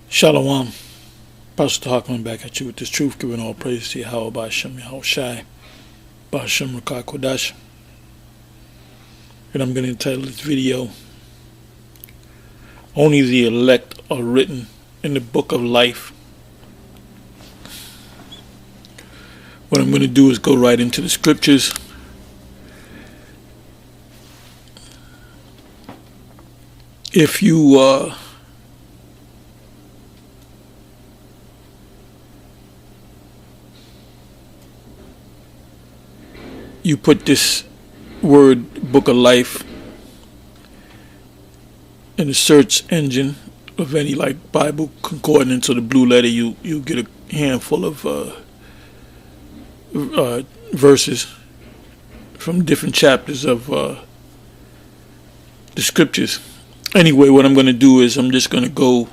Shalom. Pastor Harkman back at you with this truth, giving all praise to Yahweh Ba'Shem Yahweh Shai, Ba'Shem Rakah Kodash. And I'm going to entitle this video, Only the Elect Are Written in the Book of Life. What I'm going to do is go right into the scriptures. If you you put this word Book of Life in the search engine of any like Bible concordance or the blue letter, you get a handful of verses from different chapters of the scriptures. Anyway, what I'm going to do is I'm just going to go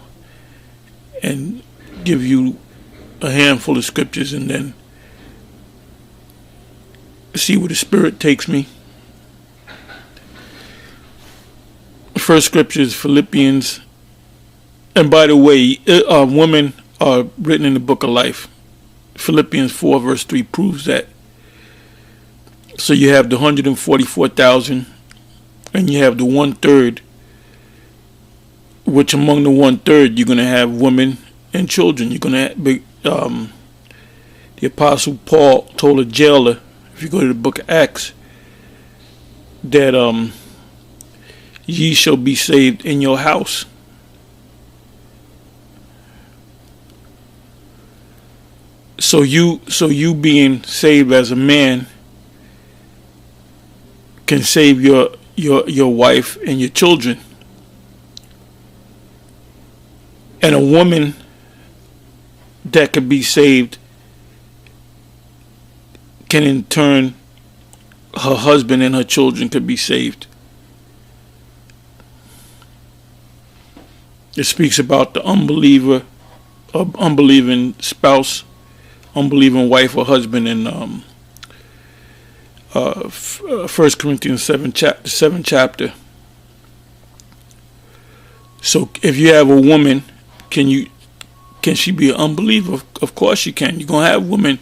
and give you a handful of scriptures and then see where the Spirit takes me. First scripture is Philippians. And by the way, women are written in the book of life. Philippians 4 verse 3 proves that. So you have the 144,000 and you have the 1/3, which among the 1/3 you're going to have women and children. You're going to have, the Apostle Paul told a jailer, if you go to the book of Acts, that ye shall be saved in your house. So you being saved as a man can save your wife and your children. And a woman that could be saved can in turn, her husband and her children could be saved. It speaks about the unbeliever, unbelieving spouse, unbelieving wife or husband in 1 Corinthians 7 chapter. So if you have a woman, can she be an unbeliever? Of course she can. You're going to have women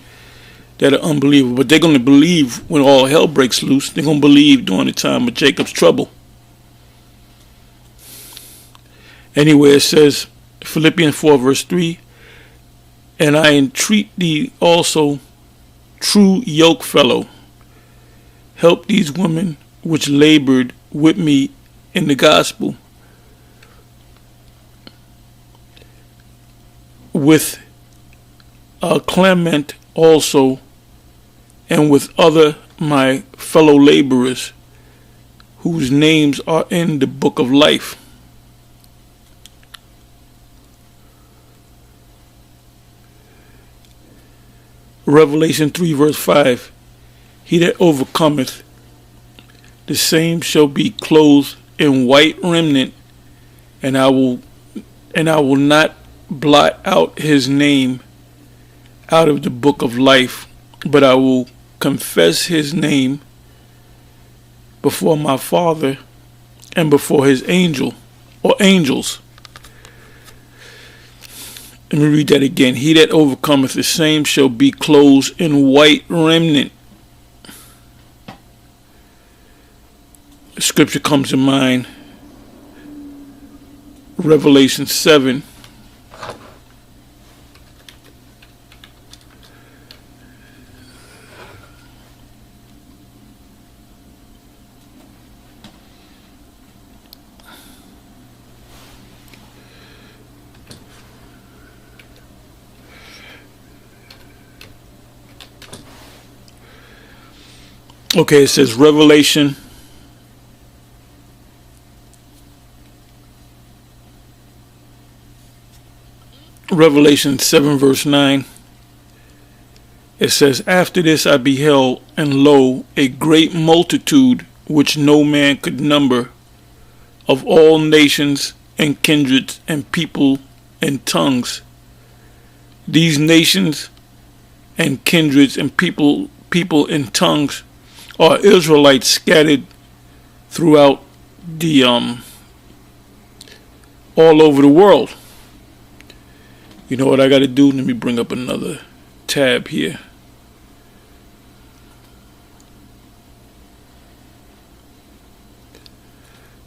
that are unbelievable, but they're going to believe when all hell breaks loose. They're going to believe during the time of Jacob's trouble. Anyway, it says, Philippians 4 verse 3, and I entreat thee also, true yoke fellow, help these women which labored with me in the gospel, with Clement also, and with other my fellow laborers, whose names are in the book of life. Revelation 3 verse 5, he that overcometh, the same shall be clothed in white raiment, and I will not blot out his name out of the book of life, but I will confess his name before my Father and before his angels. Let me read that again. He that overcometh, the same shall be clothed in white raiment. Scripture comes to mind, Revelation 7. Okay, it says Revelation 7 verse 9. It says, after this I beheld, and lo, a great multitude which no man could number, of all nations and kindreds and people and tongues. These nations and kindreds and people and tongues are Israelites scattered throughout the all over the world. You know what I got to do? Let me bring up another tab here.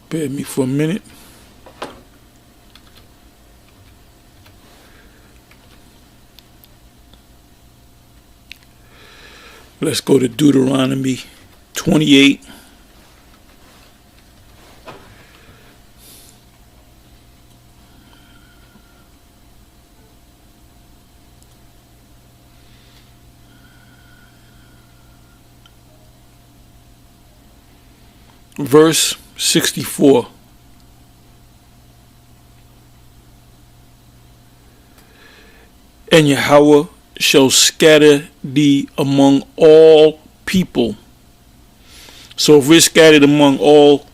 Bear with me for a minute. Let's go to Deuteronomy 28. Verse 64. And Yahweh shall scatter thee among all people. So if we're scattered among all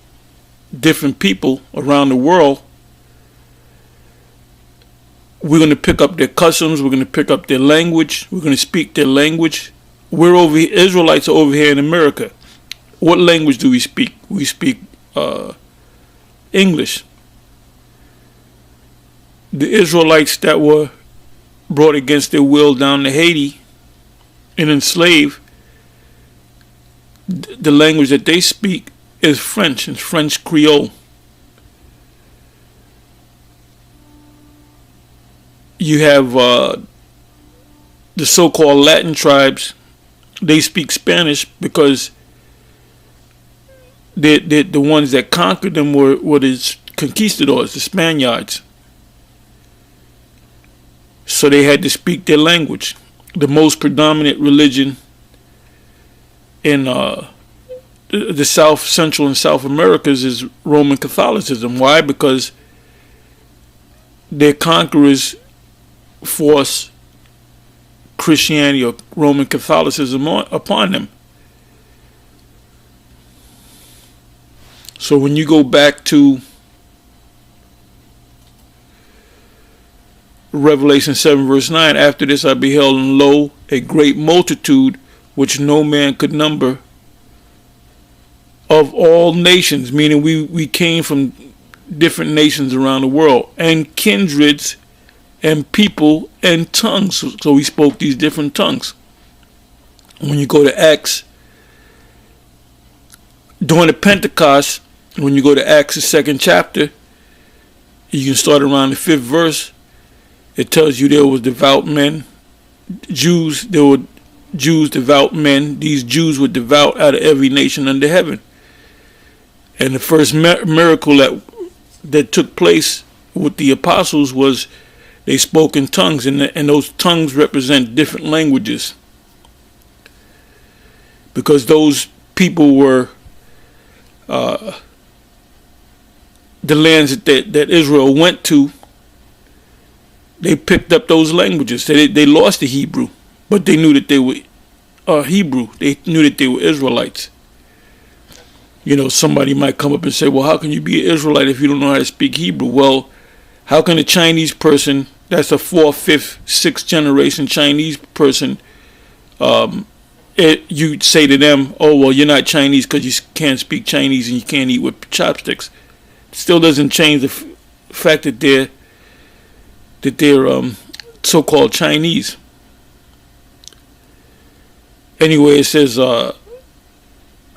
different people around the world, we're going to pick up their customs, we're going to pick up their language, we're going to speak their language. We're over here, Israelites are over here in America. What language do we speak? We speak English. The Israelites that were brought against their will down to Haiti and enslaved, the language that they speak is French, and French Creole. You have the so-called Latin tribes. They speak Spanish because the ones that conquered them were the conquistadors, the Spaniards. So they had to speak their language. The most predominant religion in the South, Central, and South Americas is Roman Catholicism. Why? Because their conquerors forced Christianity or Roman Catholicism upon them. So when you go back to Revelation 7 verse 9, after this I beheld, and lo, a great multitude which no man could number, of all nations, meaning we came from different nations around the world, and kindreds and people and tongues. So we spoke these different tongues. When you go to Acts, during the Pentecost, when you go to Acts, the 2nd chapter, you can start around the 5th verse. It tells you there was devout men, Jews. There were Jews, devout men. These Jews were devout out of every nation under heaven. And the first miracle that took place with the apostles was they spoke in tongues, and those tongues represent different languages. Because those people were the lands that Israel went to. They picked up those languages. They lost the Hebrew, but they knew that they were Hebrew. They knew that they were Israelites. You know, somebody might come up and say, well, how can you be an Israelite if you don't know how to speak Hebrew? Well, how can a Chinese person, that's a 4th, 5th, 6th generation Chinese person, you say to them, oh, well, you're not Chinese because you can't speak Chinese and you can't eat with chopsticks. It still doesn't change the fact that they're so-called Chinese. Anyway, it says,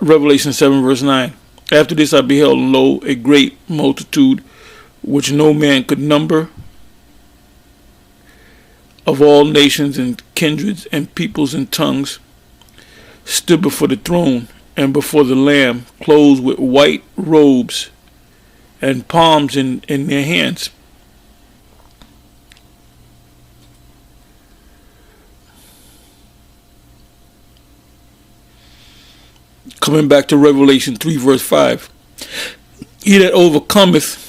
Revelation 7 verse 9, after this I beheld, and lo, a great multitude which no man could number, of all nations and kindreds and peoples and tongues, stood before the throne and before the Lamb, clothed with white robes and palms in their hands. Coming back to Revelation 3 verse 5. He that overcometh,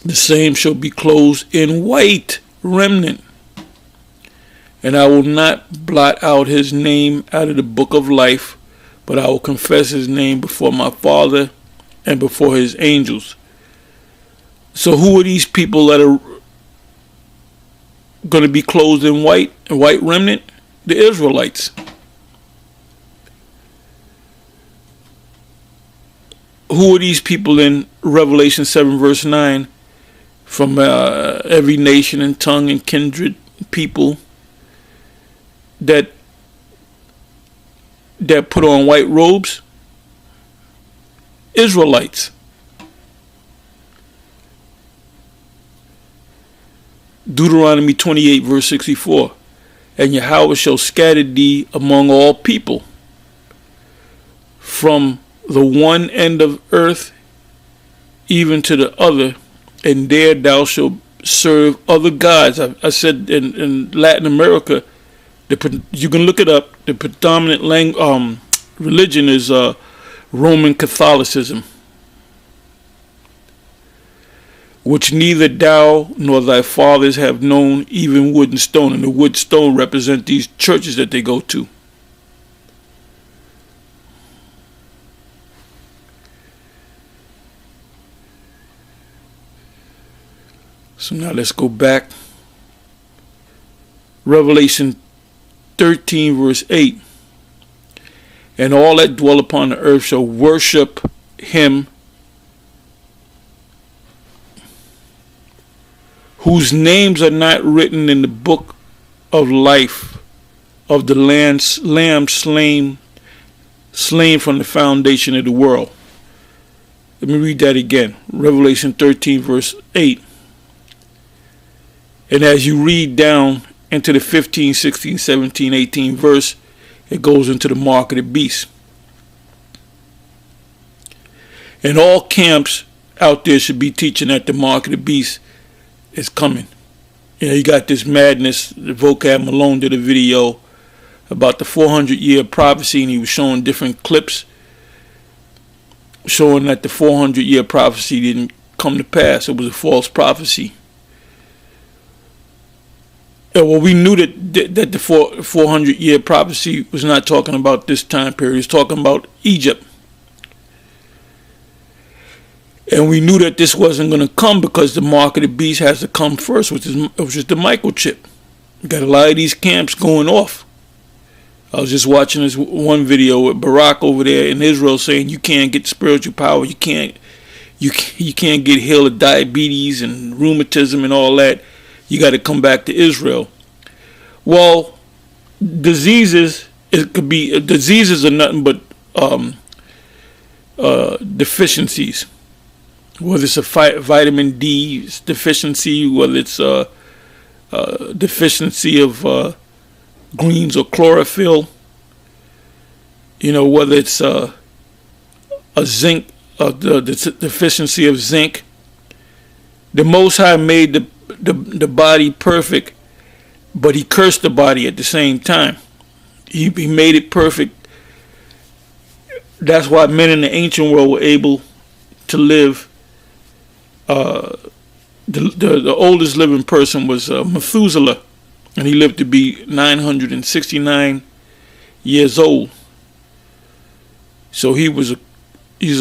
the same shall be clothed in white remnant, and I will not blot out his name out of the book of life, but I will confess his name before my Father and before his angels. So who are these people that are going to be clothed in white remnant? The Israelites. Who are these people in Revelation 7 verse 9? from every nation and tongue and kindred people that put on white robes? Israelites. Deuteronomy 28 verse 64. And Yahweh shall scatter thee among all people, from the one end of earth even to the other, and there thou shalt serve other gods. I said in Latin America, you can look it up, the predominant religion is Roman Catholicism, which neither thou nor thy fathers have known, even wood and stone. And the wood stone represent these churches that they go to. So now let's go back. Revelation 13 verse 8. And all that dwell upon the earth shall worship him whose names are not written in the book of life of the Lamb slain from the foundation of the world. Let me read that again. Revelation 13 verse 8. And as you read down into the 15, 16, 17, 18 verse, it goes into the mark of the beast. And all camps out there should be teaching that the mark of the beast is coming. You know, you got this madness. The Vocab Malone did a video about the 400-year prophecy, and he was showing different clips showing that the 400-year prophecy didn't come to pass. It was a false prophecy. And well, we knew that the 400-year prophecy was not talking about this time period. It was talking about Egypt. And we knew that this wasn't going to come because the mark of the beast has to come first, which is the microchip. You got a lot of these camps going off. I was just watching this one video with Barack over there in Israel saying you can't get spiritual power. You can't get healed of diabetes and rheumatism and all that. You got to come back to Israel. Well, diseases are nothing but deficiencies. Whether it's a vitamin D deficiency, whether it's a deficiency of greens or chlorophyll, whether it's a zinc, the deficiency of zinc. The Most High made the body perfect, but he cursed the body at the same time. He made it perfect. That's why men in the ancient world were able to live. The oldest living person was Methuselah, and he lived to be 969 years old. So he's a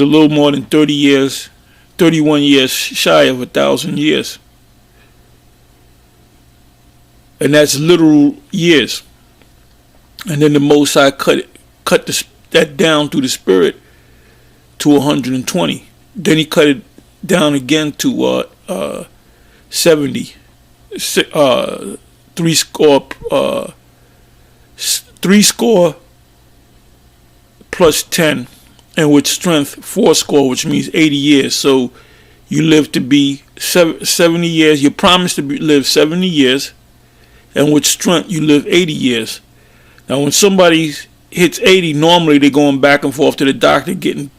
little more than 31 years shy of 1,000 years. And that's literal years. And then the Most High cut that down through the Spirit to 120. Then he cut it down again to 70. Three score plus 10, and with strength 80, which means 80 years. So you live to be 70 years. You're promised to live 70 years, and with strength you live 80 years. Now when somebody hits 80, normally they're going back and forth to the doctor getting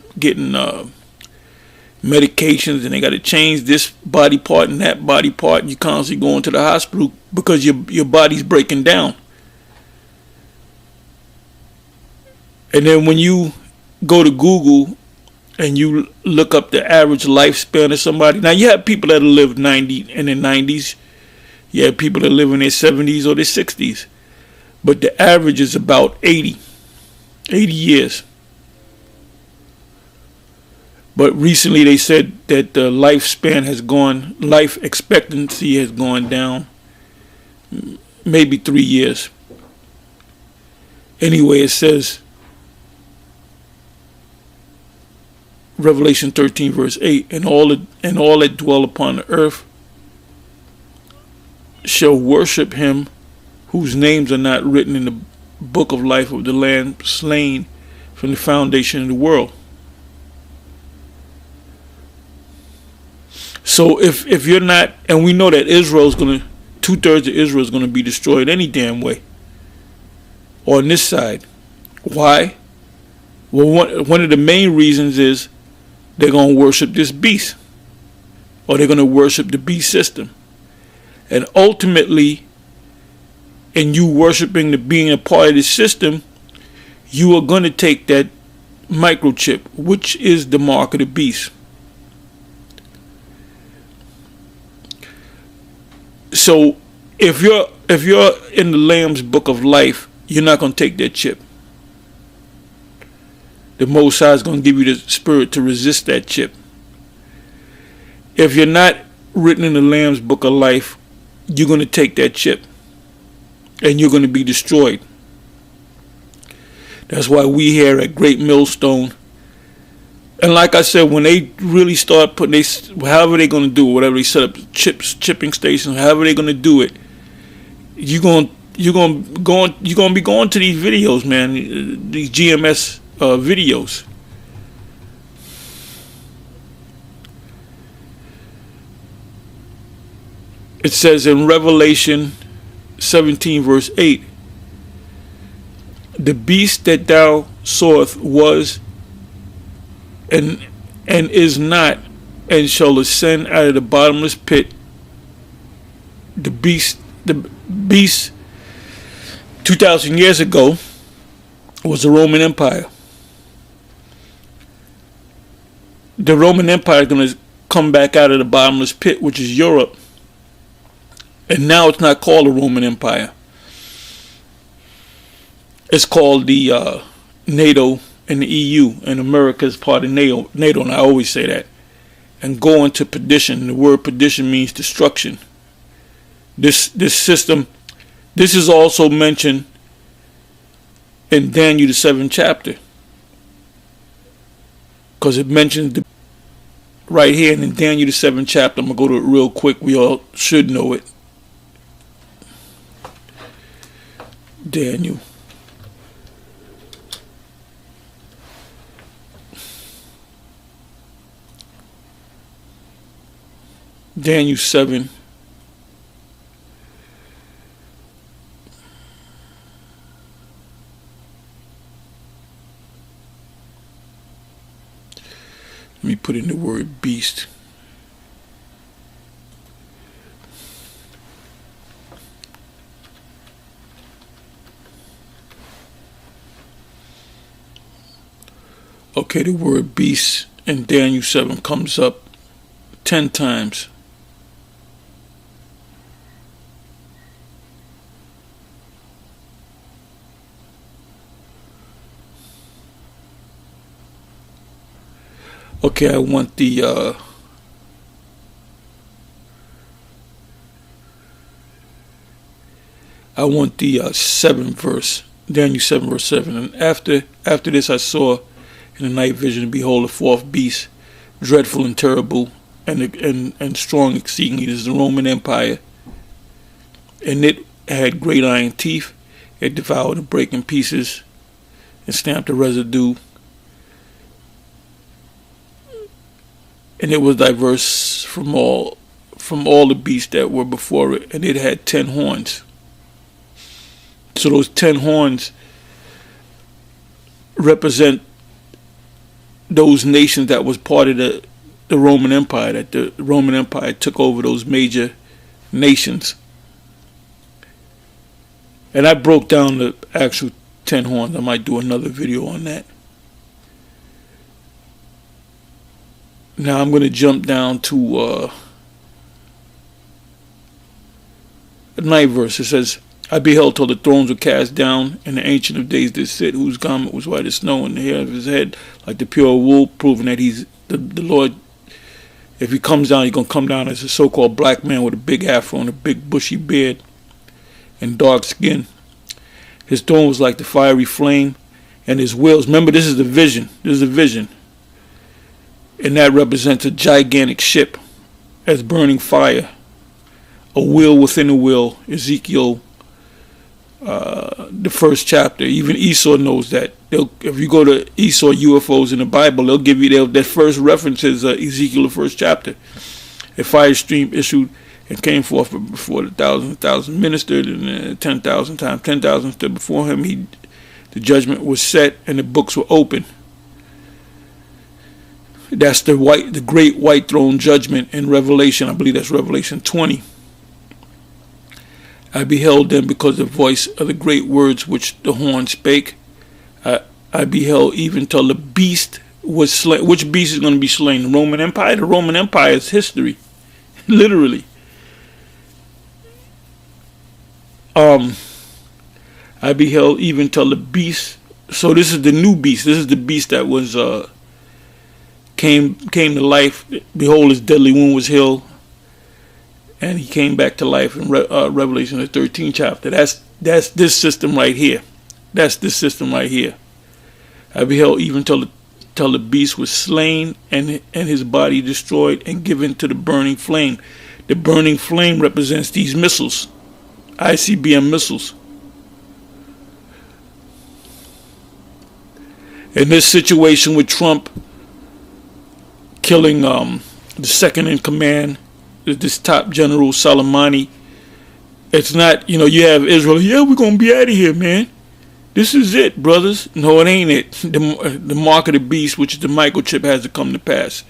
medications, and they got to change this body part and that body part, and you're constantly going to the hospital because your body's breaking down. And then when you go to Google and you look up the average lifespan of somebody, now you have people that live 90 in their 90s, you have people that live in their 70s or their 60s, but the average is about 80 years. But recently they said that the life expectancy has gone down maybe 3 years. Anyway, it says, Revelation 13 verse 8, and all that dwell upon the earth shall worship him whose names are not written in the book of life of the Lamb slain from the foundation of the world. So if you're not, and we know that Israel's gonna, 2/3 of Israel is gonna be destroyed any damn way. On this side, why? Well, one of the main reasons is they're gonna worship this beast, or they're gonna worship the beast system, and ultimately, in you worshiping the being a part of this system, you are gonna take that microchip, which is the mark of the beast. So if you're in the Lamb's book of life, you're not going to take that chip. The Most High is going to give you the spirit to resist that chip. If you're not written in the Lamb's book of life, you're going to take that chip, and you're going to be destroyed. That's why we here at Great Millstone, and like I said, when they really start putting, however they're going to do it, whatever they set up chipping stations, however they're going to do it, you're going to be going to these videos, man, these GMS videos. It says in Revelation 17 verse 8, the beast that thou sawest was and is not, and shall ascend out of the bottomless pit. The beast 2,000 years ago was the Roman Empire. The Roman Empire is going to come back out of the bottomless pit, which is Europe, and now it's not called the Roman Empire. It's called the NATO and the EU, and America is part of NATO, and I always say that. And go into perdition. The word perdition means destruction. This system, this is also mentioned in Daniel the 7th chapter, because it mentions right here in Daniel the 7th chapter. I'm gonna go to it real quick. We all should know it. Daniel. Daniel 7. Let me put in the word beast. Okay, the word beast in Daniel 7 comes up 10 times. Okay, I want the seventh verse, Daniel 7 verse 7. And after this I saw in the night vision, and behold, a fourth beast, dreadful and terrible, and strong exceedingly. This is the Roman Empire, and it had great iron teeth. It devoured and brake in pieces, and stamped the residue. And it was diverse from all the beasts that were before it, and it had 10 horns. So those 10 horns represent those nations that was part of the Roman Empire, that the Roman Empire took over those major nations. And I broke down the actual 10 horns. I might do another video on that. Now I'm going to jump down to the 9th verse. It says, I beheld till the thrones were cast down, and the Ancient of Days did sit, whose garment was white as snow, and the hair of his head like the pure wool, proving that he's the Lord. If he comes down, he's going to come down as a so-called black man with a big afro and a big bushy beard and dark skin. His throne was like the fiery flame, and his wheels, remember, this is the vision. This is a vision. And that represents a gigantic ship as burning fire. a will within a will. Ezekiel, the first chapter. Even Esau knows that. If you go to Esau UFOs in the Bible, they'll give you their first reference is Ezekiel, the first chapter. A fire stream issued and came forth before the thousand ministered, and 10,000 times 10,000 stood before him. The judgment was set, and the books were open. That's the great white throne judgment in Revelation. I believe that's Revelation 20. I beheld them because the voice of the great words which the horn spake. I beheld even till the beast was slain. Which beast is going to be slain? The Roman Empire? The Roman Empire is history. Literally. I beheld even till the beast. So this is the new beast. This is the beast that was came to life. Behold, his deadly wound was healed, and he came back to life in Revelation the 13th chapter. That's this system right here. That's this system right here. I beheld even till the beast was slain, and his body destroyed and given to the burning flame. The burning flame represents these missiles, ICBM missiles. In this situation with Trump killing the second in command, this top general Soleimani, it's not, you have Israel, yeah, we're going to be out of here, man. This is it, brothers. No, it ain't it. The mark of the beast, which is the microchip, has to come to pass.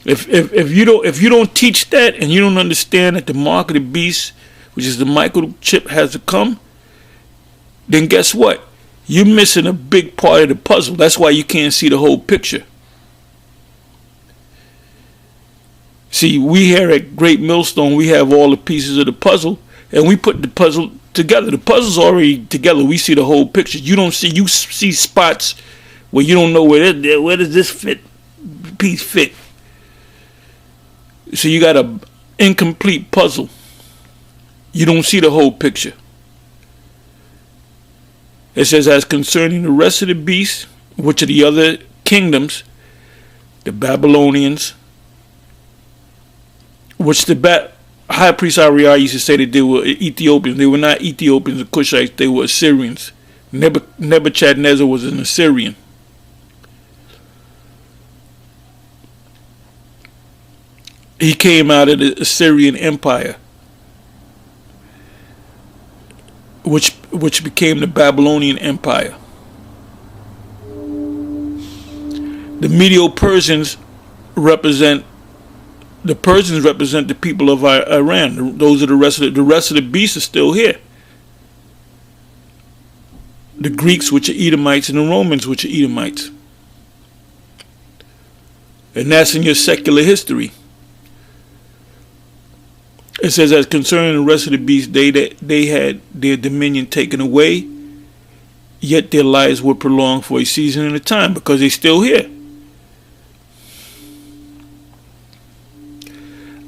If you don't teach that, and you don't understand that the mark of the beast, which is the microchip, has to come, then guess what? You're missing a big part of the puzzle. That's why you can't see the whole picture. See, we here at Great Millstone, we have all the pieces of the puzzle, and we put the puzzle together. The puzzle's already together. We see the whole picture. You see spots where you don't know where does this piece fit. So you got an incomplete puzzle. You don't see the whole picture. It says, as concerning the rest of the beasts, which are the other kingdoms, the Babylonians, which the high priest Ariah used to say that they were Ethiopians. They were not Ethiopians or Cushites. They were Assyrians. Nebuchadnezzar was an Assyrian. He came out of the Assyrian Empire, which became the Babylonian Empire. The Medo-Persians represent the people of Iran. Those are the rest of the beasts are still here. The Greeks, which are Edomites, and the Romans, which are Edomites. And that's in your secular history. It says, as concerning the rest of the beasts, they had their dominion taken away, yet their lives were prolonged for a season and a time, because they're still here.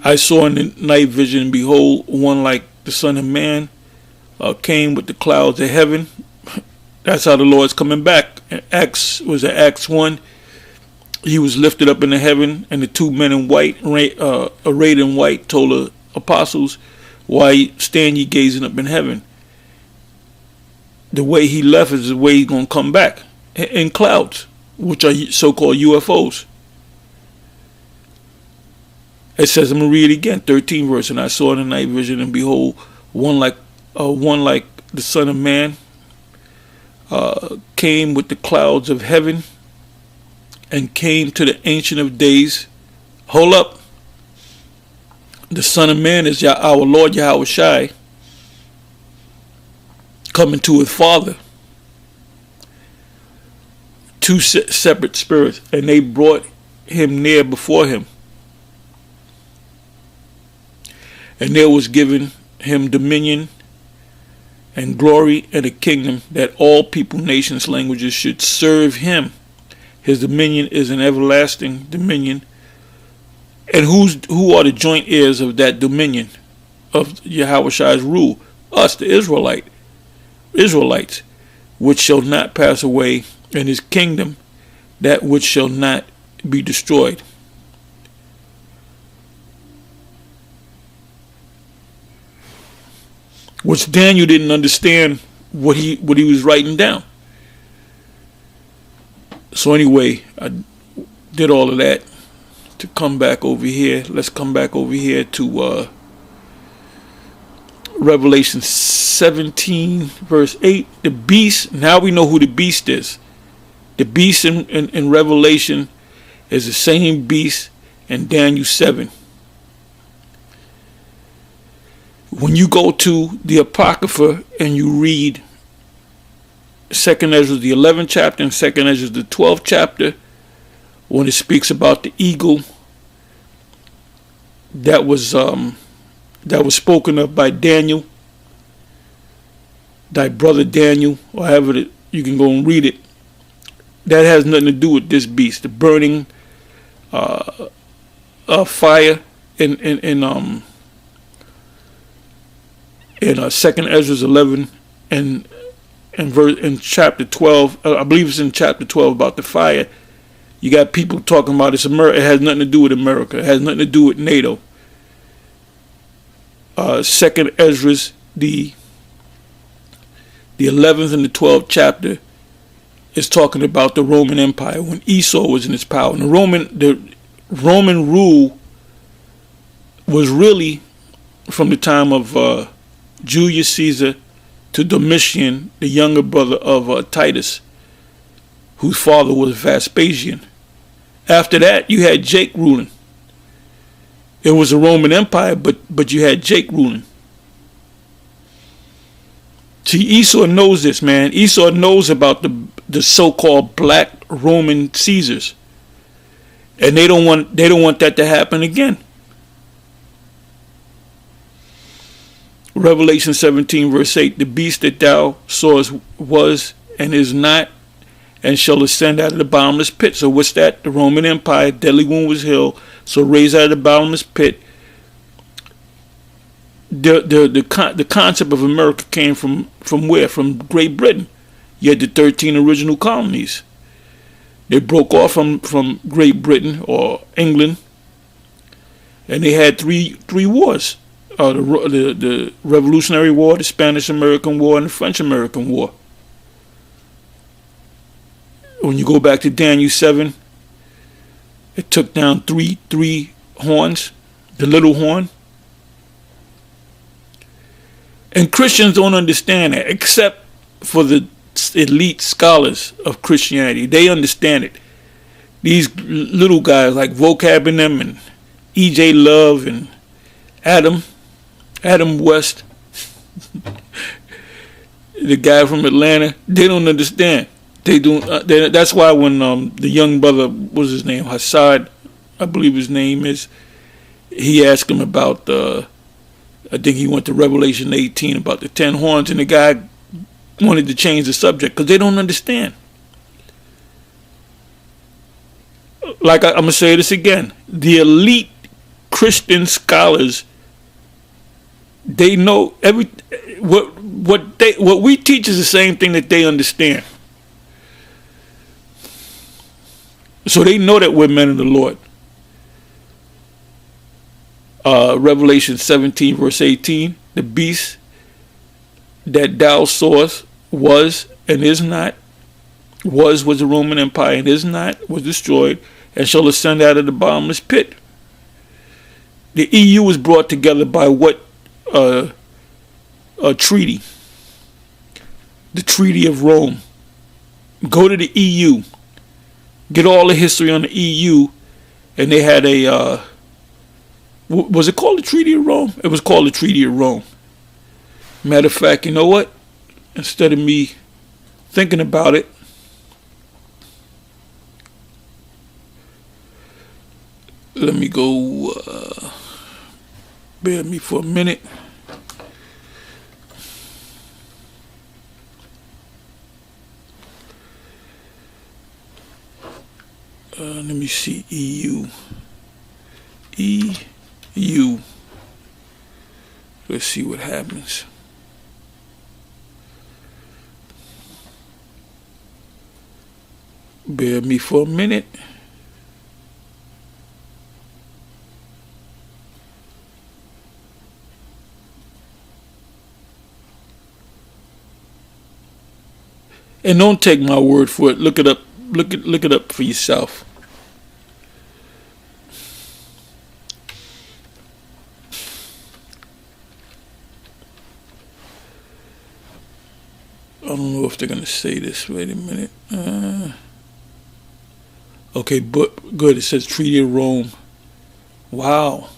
I saw in the night vision, behold, one like the Son of Man came with the clouds of heaven. That's how the Lord's coming back. Acts 1. He was lifted up into heaven, and the two men in white, arrayed in white, told the apostles, why stand ye gazing up in heaven? The way he left is the way he's going to come back, in clouds, which are so-called UFOs. It says, I'm going to read it again, 13th verse, and I saw in the night vision, and behold, one like the Son of Man came with the clouds of heaven, and came to the Ancient of Days. Hold up. The Son of Man is our Lord Yahweh Shai, coming to his Father. Two separate spirits, and they brought him near before him. And there was given him dominion and glory and a kingdom, that all people, nations, languages should serve him. His dominion is an everlasting dominion. And who are the joint heirs of that dominion, of Yahweh Shai's rule? Us, the Israelites, which shall not pass away, and his kingdom, that which shall not be destroyed. which Daniel didn't understand what he was writing down. So anyway, I did all of that to come back over here. Let's come back over here to Revelation 17 verse 8. The beast, now we know who the beast is. The beast in Revelation is the same beast in Daniel 7. When you go to the Apocrypha and you read 2nd Ezra the 11th chapter and 2nd Ezra the 12th chapter, when it speaks about the eagle that was spoken of by Daniel, thy brother Daniel, or however you can go and read it, that has nothing to do with this beast. The burning fire in 2nd Ezra 11 and in chapter 12, I believe it's in chapter 12 about the fire. You got people talking about it's America. It has nothing to do with America. It has nothing to do with NATO. 2nd Ezra's the 11th and the 12th chapter is talking about the Roman Empire when Esau was in its power. And the Roman rule was really from the time of Julius Caesar to Domitian, the younger brother of Titus, whose father was Vespasian. After that, you had Jake ruling. It was a Roman Empire, but you had Jake ruling. See, Esau knows this, man. Esau knows about the so-called black Roman Caesars, and they don't want that to happen again. Revelation 17 verse 8, the beast that thou sawest was and is not, and shall ascend out of the bottomless pit. So what's that? The Roman Empire, deadly wound was healed, so raised out of the bottomless pit. The concept of America came from where? From Great Britain. You had the 13 original colonies. They broke off from Great Britain or England, and they had three wars. The Revolutionary War, the Spanish-American War, and the French-American War. When you go back to Daniel 7, it took down three horns, the little horn. And Christians don't understand that, except for the elite scholars of Christianity. They understand it. These little guys like Vocab and them and E.J. Love and Adam West, the guy from Atlanta, they don't understand. They don't. That's why when the young brother, what's his name, Hassad, I believe his name is, he asked him about I think he went to Revelation 18 about the 10 horns, and the guy wanted to change the subject because they don't understand. Like I'm gonna say this again, the elite Christian scholars, they know what we teach is the same thing that they understand. So they know that we're men of the Lord. Revelation 17 verse 18, the beast that thou sawest was and is not, was the Roman Empire, and is not, was destroyed, and shall ascend out of the bottomless pit. The EU was brought together by what a treaty? The Treaty of Rome. Go to the EU. Get all the history on the EU, and they had a, was it called the Treaty of Rome? It was called the Treaty of Rome. Matter of fact, you know what? Instead of me thinking about it, let me go, bear with me for a minute. Let me see, EU. Let's see what happens. Bear with me for a minute. And don't take my word for it. Look it up. Look it up for yourself. I don't know if they're gonna say this. Wait a minute. Okay, but good. It says Treaty of Rome. Wow.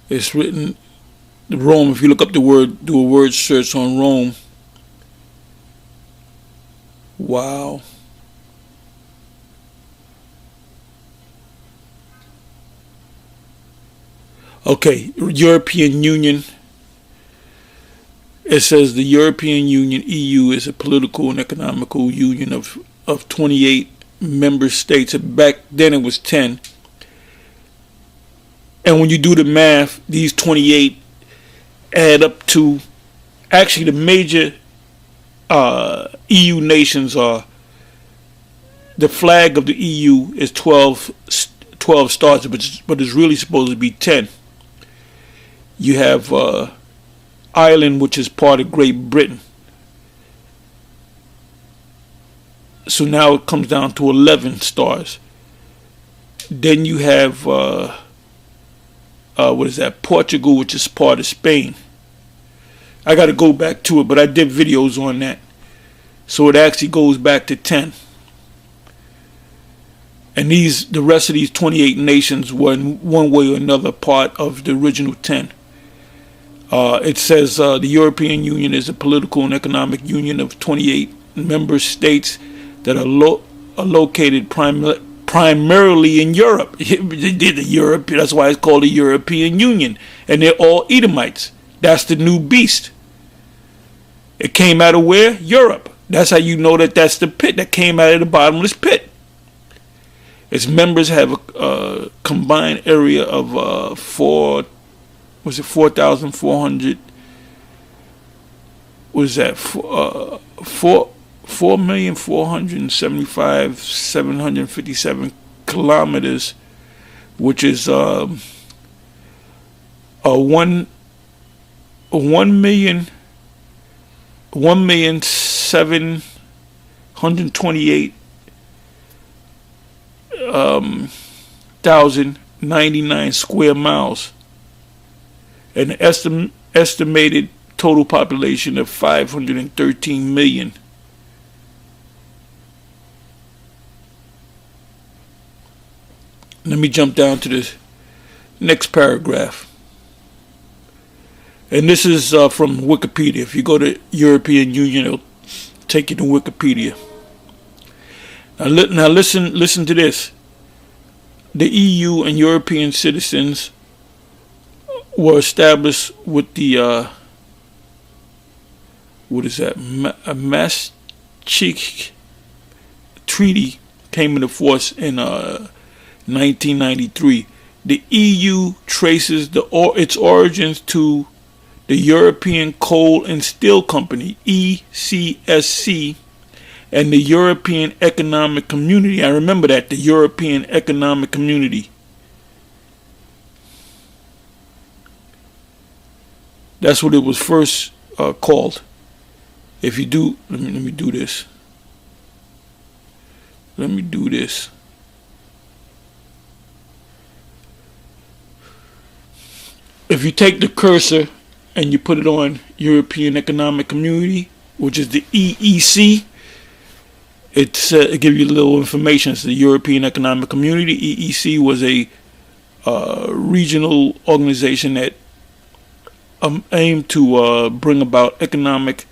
It's written Rome. If you look up the word, do a word search on Rome. Wow. Okay, European Union. It says the European Union, EU, is a political and economical union of 28 member states. Back then it was 10. And when you do the math, these 28 add up to, actually the major EU nations are, the flag of the EU is 12 stars, but it's really supposed to be 10. You have Ireland, which is part of Great Britain. So now it comes down to 11 stars. Then you have what is that? Portugal, which is part of Spain. I got to go back to it, but I did videos on that. So it actually goes back to 10. And the rest of these 28 nations were in one way or another part of the original 10. It says the European Union is a political and economic union of 28 member states that are located primarily in Europe. Europe. That's why it's called the European Union. And they're all Edomites. That's the new beast. It came out of where? Europe. That's how you know that that's the pit that came out of the bottomless pit. Its members have a combined area of 4,400? What is that? 4,475,757 kilometers, which is 1,728,099 square miles. An estimated total population of 513 million. Let me jump down to the next paragraph. And this is from Wikipedia. If you go to European Union, it'll take you to Wikipedia. Now listen to this. The EU and European citizens were established with the what is that? Maastricht Treaty came into force in 1993. The EU traces its origins to the European Coal and Steel Company, ECSC, and the European Economic Community. I remember that, the European Economic Community. That's what it was first called. If you do, let me do this. Let me do this. If you take the cursor and you put it on European Economic Community, which is the EEC, it gives you a little information. It's the European Economic Community. EEC was a regional organization that aimed to bring about economic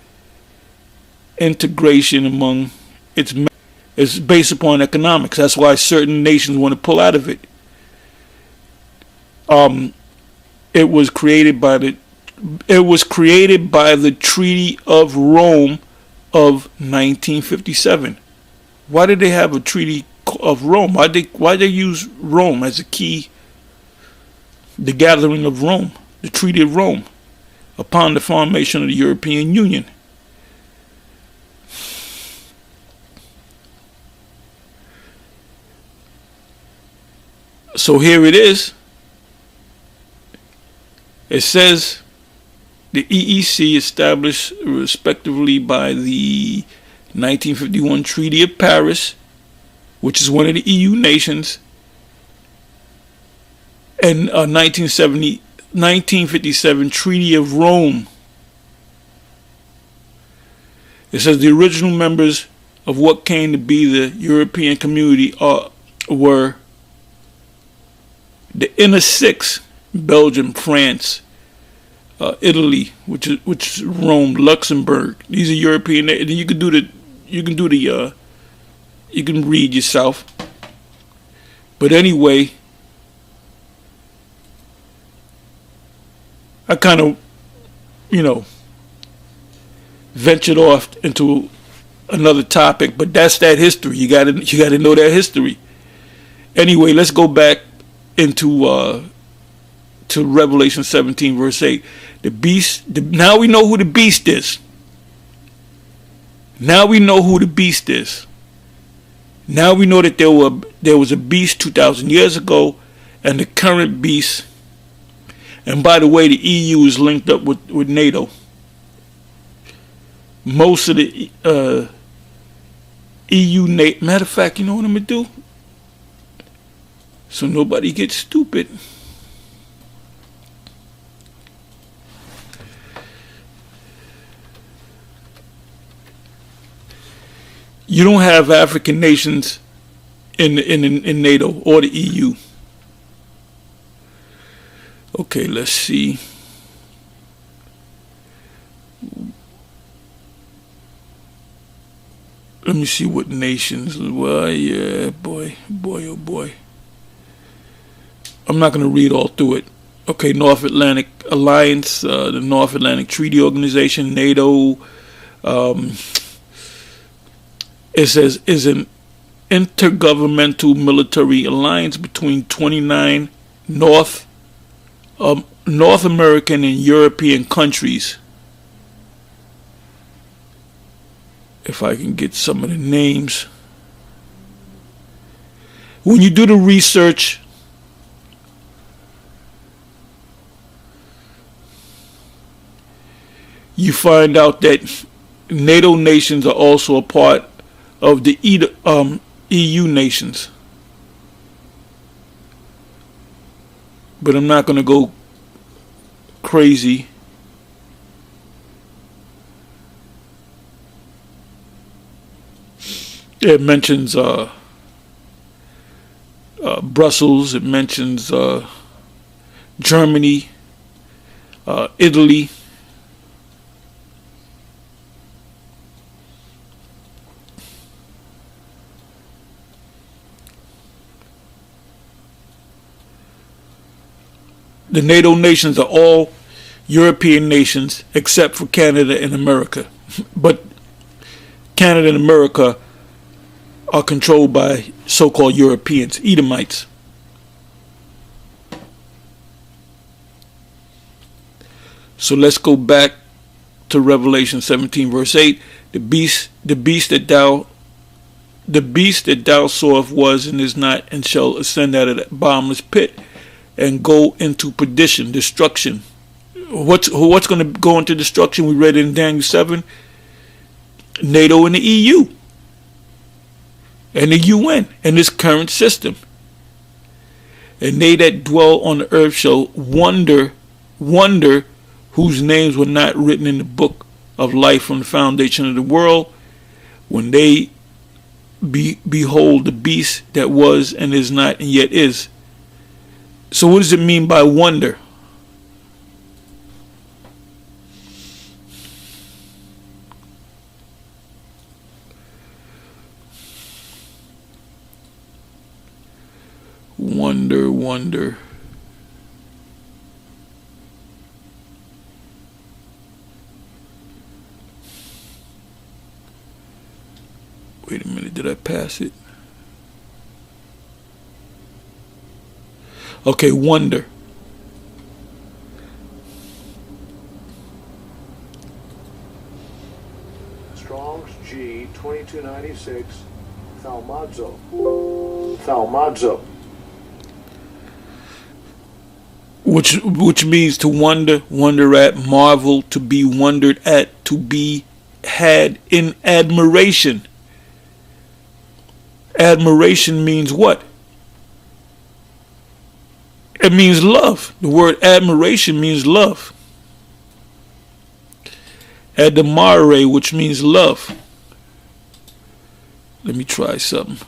integration among its members. It's based upon economics. That's why certain nations want to pull out of it. It was created by the Treaty of Rome of 1957. Why did they have a Treaty of Rome? Why they use Rome as a key? The gathering of Rome, the Treaty of Rome, upon the formation of the European Union. So here it is. It says The EEC, established respectively by the 1951 Treaty of Paris, which is one of the EU nations, and 1957 Treaty of Rome. It says the original members of what came to be the European community were the inner six: Belgium, France, Italy, which is Rome, Luxembourg. These are European. And you can read yourself. But anyway, I kind of, ventured off into another topic, but that's that history. You gotta know that history. Anyway, let's go back into to Revelation 17 verse 8. The beast. Now we know who the beast is. Now we know who the beast is. Now we know that there was a beast 2,000 years ago, and the current beast. And by the way, the EU is linked up with NATO. Most of the EU, matter of fact, you know what I'm going to do? So nobody gets stupid. You don't have African nations in NATO or the EU. Okay, let's see. Let me see what nations. Well, yeah, boy, oh boy. I'm not going to read all through it. Okay, North Atlantic Alliance, the North Atlantic Treaty Organization, NATO. It says is an intergovernmental military alliance between 29 North American and European countries. If I can get some of the names. When you do the research, you find out that NATO nations are also a part of the EU nations. But I'm not going to go crazy. It mentions Brussels. It mentions Germany, Italy. The NATO nations are all European nations except for Canada and America. But Canada and America are controlled by so-called Europeans, Edomites. So let's go back to Revelation 17 verse 8. The beast that thou sawest was and is not, and shall ascend out of that bottomless pit and go into perdition, destruction. What's going to go into destruction? We read it in Daniel 7. NATO and the EU and the UN and this current system. And they that dwell on the earth shall wonder whose names were not written in the book of life from the foundation of the world, when they behold the beast that was and is not and yet is. So what does it mean by wonder? Wonder. Wait a minute, did I pass it? Okay, wonder. Strong's G 2296, Thalmazo. which means to wonder, wonder at, marvel, to be wondered at, to be had in admiration. Admiration means what? It means love. The word admiration means love. Admirare, which means love. Let me try something.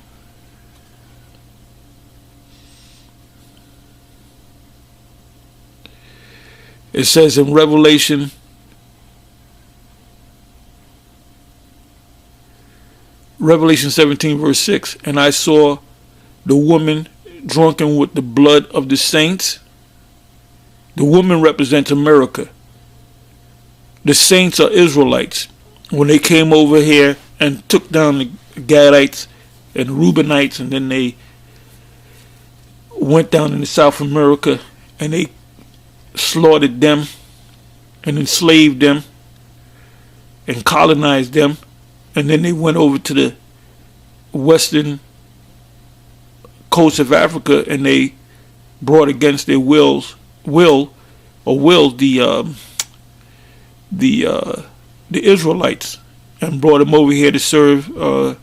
It says in Revelation 17 verse 6, and I saw the woman drunken with the blood of the saints. The woman represents America. The saints are Israelites. When they came over here and took down the Gadites and Reubenites, and then they went down into South America and they slaughtered them and enslaved them and colonized them, and then they went over to the western coast of Africa and they brought against their the Israelites and brought them over here to serve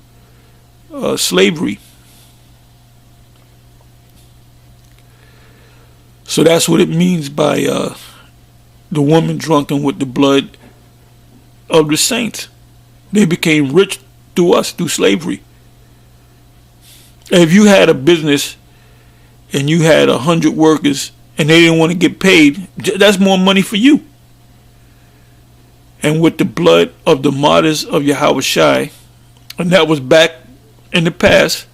slavery. So that's what it means by the woman drunken with the blood of the saints. They became rich through us, through slavery. If you had a business and you had 100 workers and they didn't want to get paid, that's more money for you. And with the blood of the martyrs of Yahushua, and that was back in the past.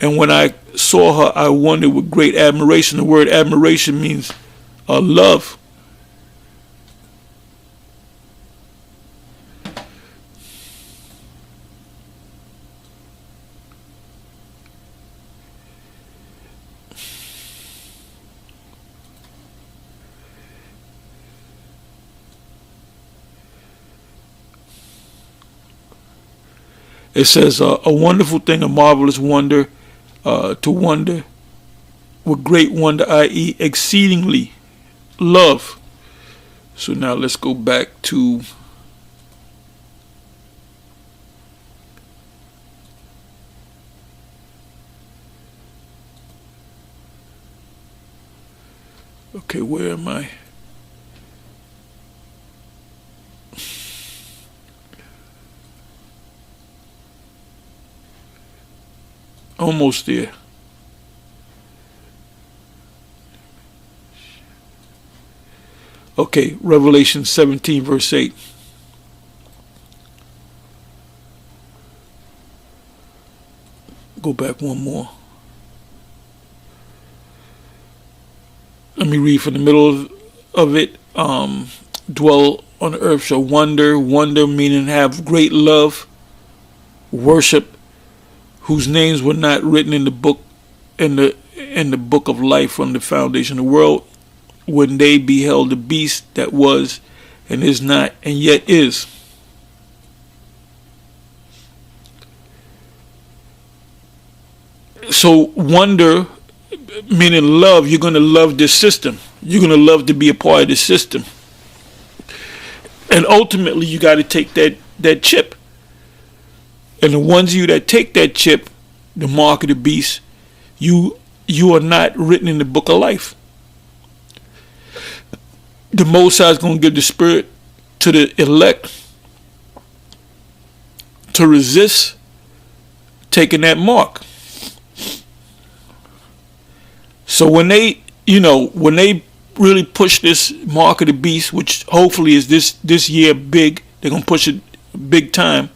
And when I saw her, I wondered with great admiration. The word admiration means love. It says a wonderful thing, a marvelous wonder, to wonder with great wonder, i.e. exceedingly love. So now let's go back to okay, where am I? Almost there. Okay, Revelation 17 verse 8. Go back one more. Let me read from the middle of it. Dwell on the earth shall wonder. Wonder meaning have great love. Worship, whose names were not written in the book in the book of life from the foundation of the world, when they beheld the beast that was and is not and yet is. So wonder meaning love. You're going to love this system. You're going to love to be a part of this system. And ultimately you got to take that chip. And the ones of you that take that chip, the mark of the beast, you are not written in the book of life. The Most High is going to give the spirit to the elect to resist taking that mark. So when they really push this mark of the beast, which hopefully is this year big, they're going to push it big time.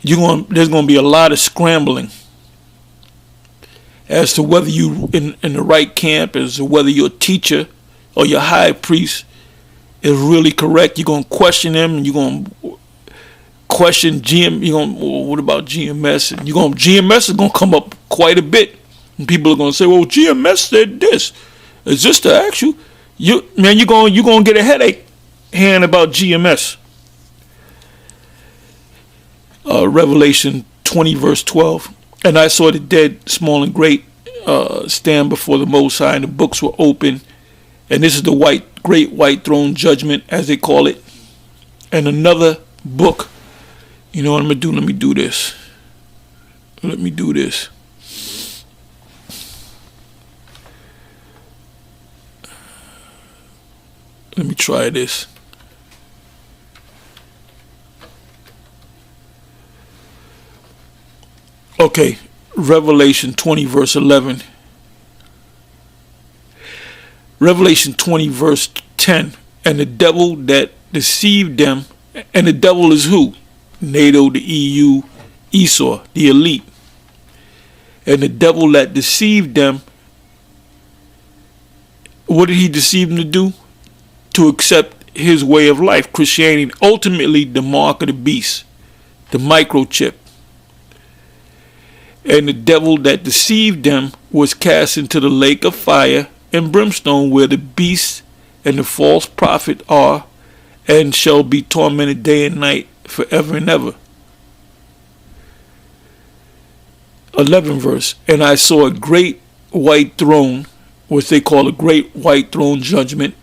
There's going to be a lot of scrambling as to whether you in the right camp, as to whether your teacher or your high priest is really correct. You're going to question them, and you're going to question what about GMS? And GMS is going to come up quite a bit, and people are going to say, "Well, GMS said this. Is this the actual?" You're going to get a headache hearing about GMS. Revelation 20 verse 12. And I saw the dead, small and great, stand before the Most High, and the books were open. And this is the great white throne judgment, as they call it. And another book. You know what I'm going to do? Let me do this. Let me do this. Let me try this. Okay, Revelation 20 verse 11. Revelation 20 verse 10. And the devil that deceived them, and the devil is who? NATO, the EU, Esau, the elite. And the devil that deceived them, what did he deceive them to do? To accept his way of life, Christianity, ultimately the mark of the beast, the microchip. And the devil that deceived them was cast into the lake of fire and brimstone, where the beast and the false prophet are, and shall be tormented day and night forever and ever. 11 verse. And I saw a great white throne, which they call a great white throne judgment.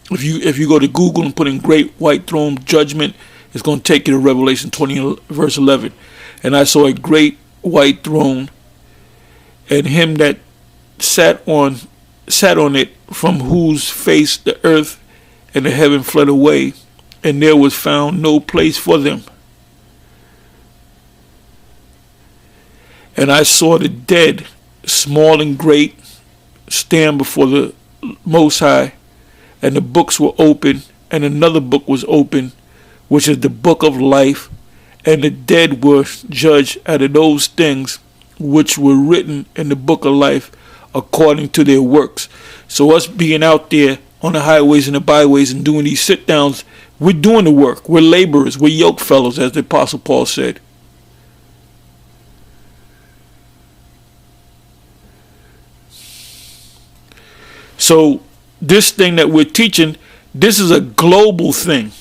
If you go to Google and put in great white throne judgment, it's going to take you to Revelation 20 verse 11. And I saw a great white throne, and him that sat on it, from whose face the earth and the heaven fled away, and there was found no place for them. And I saw the dead, small and great, stand before the Most High, and the books were open, and another book was open, which is the book of life. And the dead were judged out of those things which were written in the book of life according to their works. So us being out there on the highways and the byways and doing these sit downs, we're doing the work. We're laborers. We're yoke fellows, as the Apostle Paul said. So this thing that we're teaching, this is a global thing.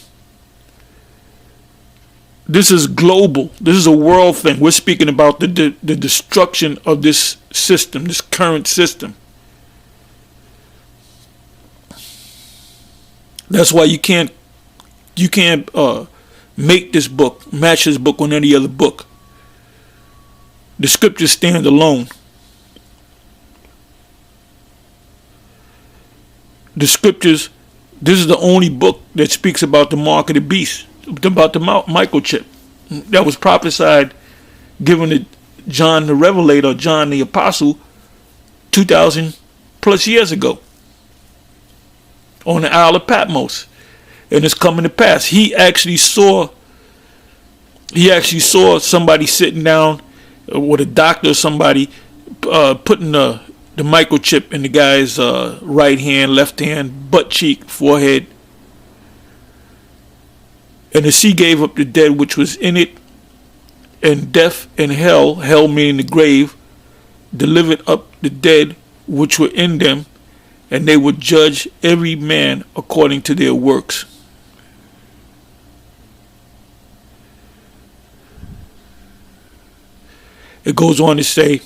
This is global. This is a world thing. We're speaking about the destruction of this system, this current system. That's why you can't make this book, match this book on any other book. The scriptures stand alone. The scriptures, this is the only book that speaks about the mark of the beast, about the microchip that was prophesied, given to John the Revelator, John the Apostle, 2,000 plus years ago on the Isle of Patmos, and it's coming to pass. He actually saw somebody sitting down with a doctor or somebody putting the microchip in the guy's right hand, left hand, butt cheek, forehead. And the sea gave up the dead which was in it, and death and hell meaning the grave, delivered up the dead which were in them, and they would judge every man according to their works. It goes on to say,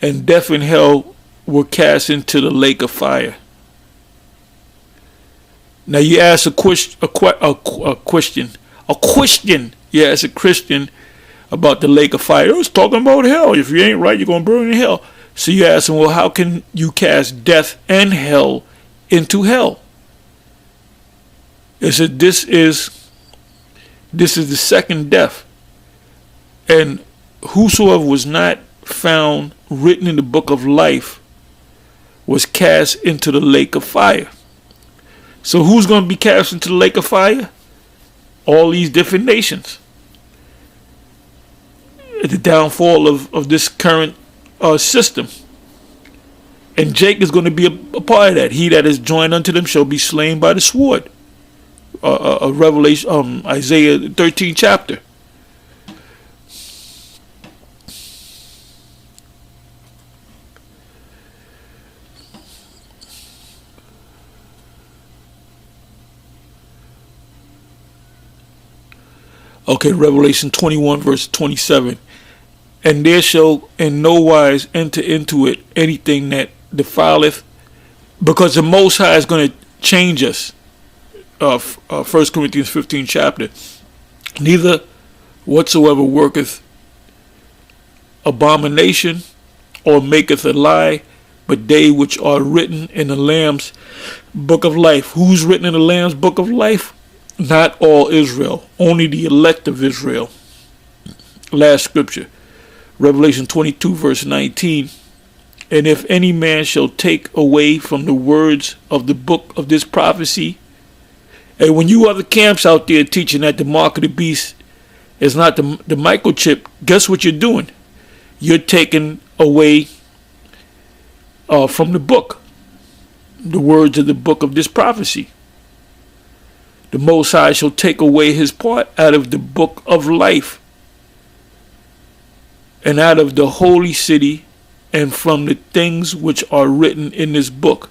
and death and hell were cast into the lake of fire. Now you ask a question. You ask a Christian about the lake of fire. It's talking about hell. If you ain't right, you're going to burn in hell. So you ask him, well, how can you cast death and hell into hell? It said this is the second death. And whosoever was not found written in the book of life was cast into the lake of fire. So who's going to be cast into the lake of fire? All these different nations. The downfall of this current system. And Jake is going to be a part of that. He that is joined unto them shall be slain by the sword. Revelation, Isaiah 13 chapter. Okay, Revelation 21 verse 27. and there shall in no wise enter into it anything that defileth, because the Most High is going to change us. 1 Corinthians 15 chapter. Neither whatsoever worketh abomination or maketh a lie, but they which are written in the Lamb's book of life. Who's written in the Lamb's book of life? Not all Israel, only the elect of Israel. Last scripture, Revelation 22 verse 19. And if any man shall take away from the words of the book of this prophecy. And when you other camps out there teaching that the mark of the beast is not the microchip, guess what you're doing? You're taking away from the book, the words of the book of this prophecy. The Most High shall take away his part out of the book of life, and out of the holy city, and from the things which are written in this book.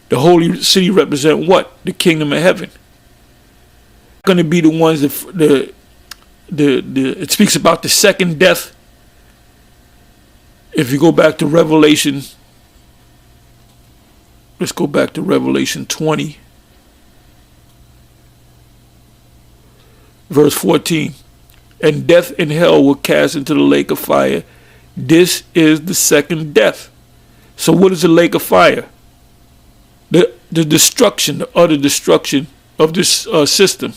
The holy city represent what? The kingdom of heaven. Going to be the ones that it speaks about the second death. If you go back to Revelation, let's go back to Revelation 20, verse 14. And death and hell were cast into the lake of fire. This is the second death. So what is the lake of fire? The destruction, the utter destruction of this system.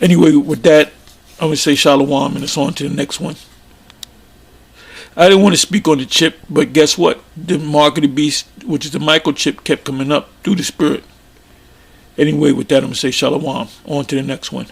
Anyway, with that, I'm going to say shalom, and it's on to the next one. I didn't want to speak on the chip, but guess what? The mark of the beast, which is the microchip, kept coming up through the spirit. Anyway, with that, I'm going to say shalom. On to the next one.